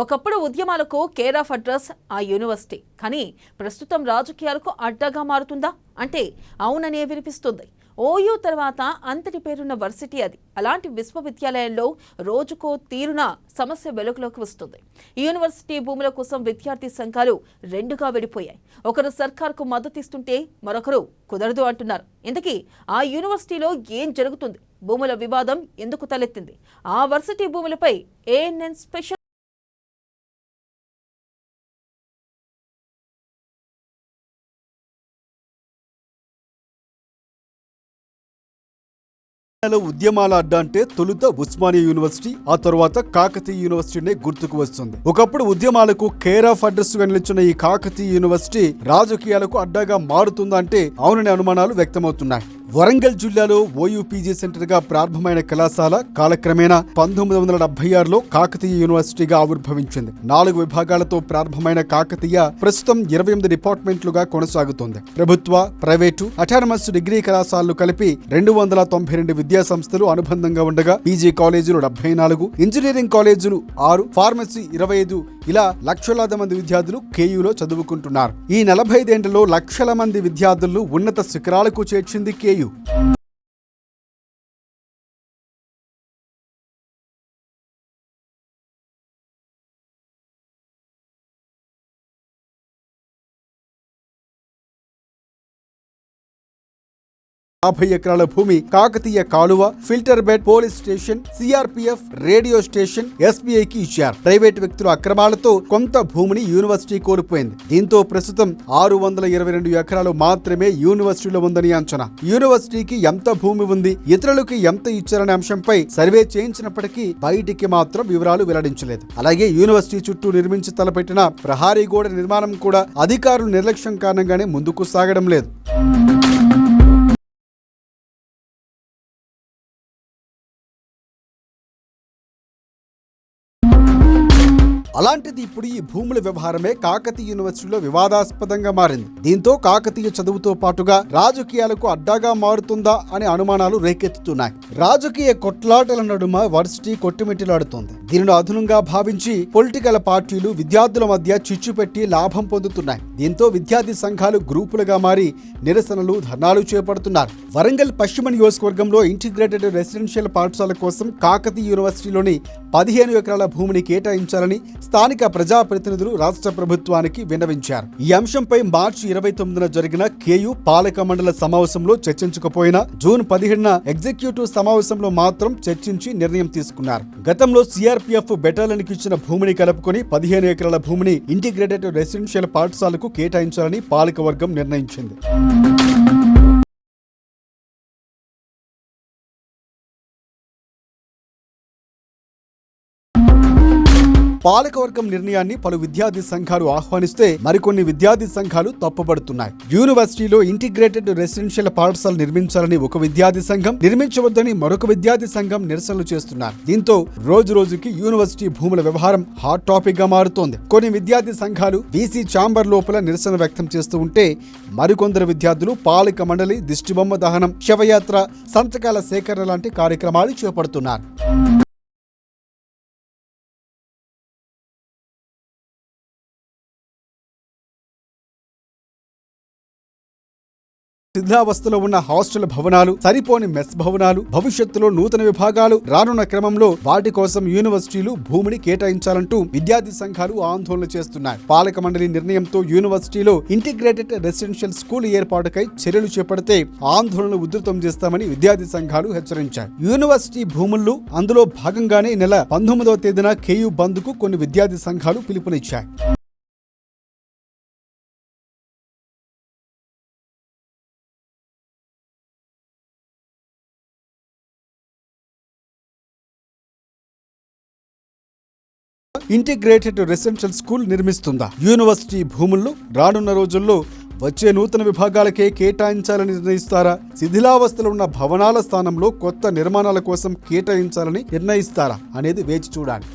ఒకప్పుడు ఉద్యమాలకు care of address ఆ యూనివర్సిటీ. కానీ ప్రస్తుతం రాజకీయాలకు అడ్డగా మారుతుందా అంటే అవుననే వినిపిస్తుంది. ఓయూ తర్వాత అంతటి పేరున్న వర్సిటీ అది. అలాంటి విశ్వవిద్యాలయంలో రోజుకో తీరున సమస్య వెలుగులోకి వస్తుంది. ఈ యూనివర్సిటీ భూముల కోసం విద్యార్థి సంఘాలు రెండుగా విడిపోయాయి. ఒకరు సర్కార్కు మద్దతిస్తుంటే మరొకరు కుదరదు అంటున్నారు. ఇంతకీ ఆ యూనివర్సిటీలో ఏం జరుగుతుంది? భూముల వివాదం ఎందుకు తలెత్తింది? ఆ వర్సిటీ భూములపై ఏఎన్ఎన్ స్పెషల్ ఉద్యమాల అడ్డ అంటే తొలుత ఉస్మానియా యూనివర్సిటీ, ఆ తర్వాత కాకతీయ యూనివర్సిటీనే గుర్తుకు వస్తుంది. ఒకప్పుడు ఉద్యమాలకు కేర్ ఆఫ్ అడ్రస్ గా నిలిచిన ఈ కాకతీయ యూనివర్సిటీ రాజకీయాలకు అడ్డగా మారుతుందంటే అవుననే అనుమానాలు వ్యక్తమవుతున్నాయి. వరంగల్ జిల్లాలో ఓయూపీజీ సెంటర్ గా ప్రారంభమైన కళాశాల కాలక్రమేణా 1976లో కాకతీయ యూనివర్సిటీగా ఆవిర్భవించింది. 4 విభాగాలతో ప్రారంభమైన కాకతీయ ప్రస్తుతం 28 డిపార్ట్మెంట్లుగా కొనసాగుతోంది. ప్రభుత్వ, ప్రైవేటు, అటానమస్ డిగ్రీ కళాశాలలు కలిపి 292 విద్యా సంస్థలు అనుబంధంగా ఉండగా పీజీ కాలేజీలు 74, ఇంజనీరింగ్ కాలేజీలు 6, ఫార్మసీ 25 ఇలా లక్షలాది మంది విద్యార్థులు కేయూలో చదువుకుంటున్నారు. ఈ 45 ఏళ్లలో లక్షల మంది విద్యార్థులను ఉన్నత శిఖరాలకు చేర్చింది కేయూ. యాభై ఎకరాల భూమి, కాకతీయ కాలువ, filter bed, police station, CRPF, radio station ఎస్బీఐకి ఇచ్చారు. ప్రైవేట్ వ్యక్తుల అక్రమాలతో కొంత భూమిని యూనివర్సిటీ కోల్పోయింది. దీంతో ప్రస్తుతం 622 ఎకరాలు మాత్రమే యూనివర్సిటీలో ఉందని అంచనా. యూనివర్సిటీకి ఎంత భూమి ఉంది, ఇతరులకు ఎంత ఇచ్చారనే అంశంపై సర్వే చేయించినప్పటికీ బయటికి మాత్రం వివరాలు వెల్లడించలేదు. అలాగే యూనివర్సిటీ చుట్టూ నిర్మించి తలపెట్టిన ప్రహారీ గోడ నిర్మాణం కూడా అధికారుల నిర్లక్ష్యం కారణంగానే ముందుకు సాగడం లేదు. అలాంటిది ఇప్పుడు ఈ భూముల వ్యవహారమే కాకతీయ యూనివర్సిటీలో వివాదాస్పదంగా మారింది. దీంతో కాకతీయ చదువుతో పాటుగా రాజకీయాలకు అడ్డాగా మారుతుందా అనే అనుమానాలు రేకెత్తుతున్నాయి. రాజకీయ కొట్లాటల నడుమ వర్సిటీ కొట్టుమిట్టిలాడుతోంది. దీనిని అదనంగా భావించి పొలిటికల్ పార్టీలు విద్యార్థుల మధ్య చిచ్చు పెట్టి లాభం పొందుతున్నాయి. దీంతో విద్యార్థి సంఘాలు గ్రూపులుగా మారి నిరసనలు, ధర్నాలు చేపడుతున్నారు. వరంగల్ పశ్చిమ నియోజకవర్గంలో ఇంటిగ్రేటెడ్ రెసిడెన్షియల్ పాఠశాల కోసం కాకతీయ యూనివర్సిటీలోని 15 ఎకరాల భూమిని కేటాయించాలని స్థానిక ప్రజాప్రతినిధులు రాష్ట్ర ప్రభుత్వానికి విన్నవించారు. ఈ అంశంపై మార్చి 29న జరిగిన కేయూ పాలక మండల సమావేశంలో చర్చించకపోయినా జూన్ 17న ఎగ్జిక్యూటివ్ సమావేశంలో మాత్రం చర్చించి నిర్ణయం తీసుకున్నారు. గతంలో సిఆర్పిఎఫ్ బెటాలియన్కి ఇచ్చిన భూమిని కలుపుకొని 15 ఎకరాల భూమిని ఇంటిగ్రేటెడ్ రెసిడెన్షియల్ పాఠశాలకు కేటాయించాలని పాలకవర్గం నిర్ణయించింది. పాలకవర్గం నిర్ణయాన్ని పలు విద్యార్థి సంఘాలు ఆహ్వానిస్తే మరికొన్ని విద్యార్థి సంఘాలు తప్పుపడుతున్నాయి. యూనివర్సిటీలో ఇంటిగ్రేటెడ్ రెసిడెన్షియల్ పాఠశాల నిర్మించాలని ఒక విద్యార్థి సంఘం, నిర్మించవద్దని మరొక విద్యార్థి సంఘం నిరసనలు చేస్తున్నారు. దీంతో రోజు రోజుకి యూనివర్సిటీ భూముల వ్యవహారం హాట్ టాపిక్ గా మారుతోంది. కొన్ని విద్యార్థి సంఘాలు వీసీ ఛాంబర్ లోపల నిరసన వ్యక్తం చేస్తూ ఉంటే మరికొందరు విద్యార్థులు పాలక మండలి, దిష్టిబొమ్మ దహనం, శవయాత్ర, సంతకాల సేకరణ లాంటి కార్యక్రమాలు చేపడుతున్నారు. సిద్ధావస్థలో ఉన్న హాస్టల్ భవనాలు, సరిపోని మెస్ భవనాలు, భవిష్యత్తులో నూతన విభాగాలు రానున్న క్రమంలో వాటి కోసం యూనివర్సిటీలు భూమిని కేటాయించాలంటూ విద్యార్థి సంఘాలు ఆందోళన చేస్తున్నాయి. పాలక మండలి నిర్ణయంతో యూనివర్సిటీలో ఇంటిగ్రేటెడ్ రెసిడెన్షియల్ స్కూల్ ఏర్పాటుకై చర్యలు చేపడితే ఆందోళనలు ఉధృతం చేస్తామని విద్యార్థి సంఘాలు హెచ్చరించాయి. యూనివర్సిటీ భూముల్లో అందులో భాగంగానే ఈ నెల 19వ తేదీన కేయూ బంద్ కు కొన్ని విద్యార్థి సంఘాలు పిలుపునిచ్చాయి. ఇంటిగ్రేటెడ్ రెసిడెన్షియల్ స్కూల్ నిర్మిస్తుందా? యూనివర్సిటీ భూముల్లో రానున్న రోజుల్లో వచ్చే నూతన విభాగాలకే కేటాయించాలని నిర్ణయిస్తారా? శిథిలావస్థలో ఉన్న భవనాల స్థానంలో కొత్త నిర్మాణాల కోసం కేటాయించాలని నిర్ణయిస్తారా అనేది వేచి చూడాలి.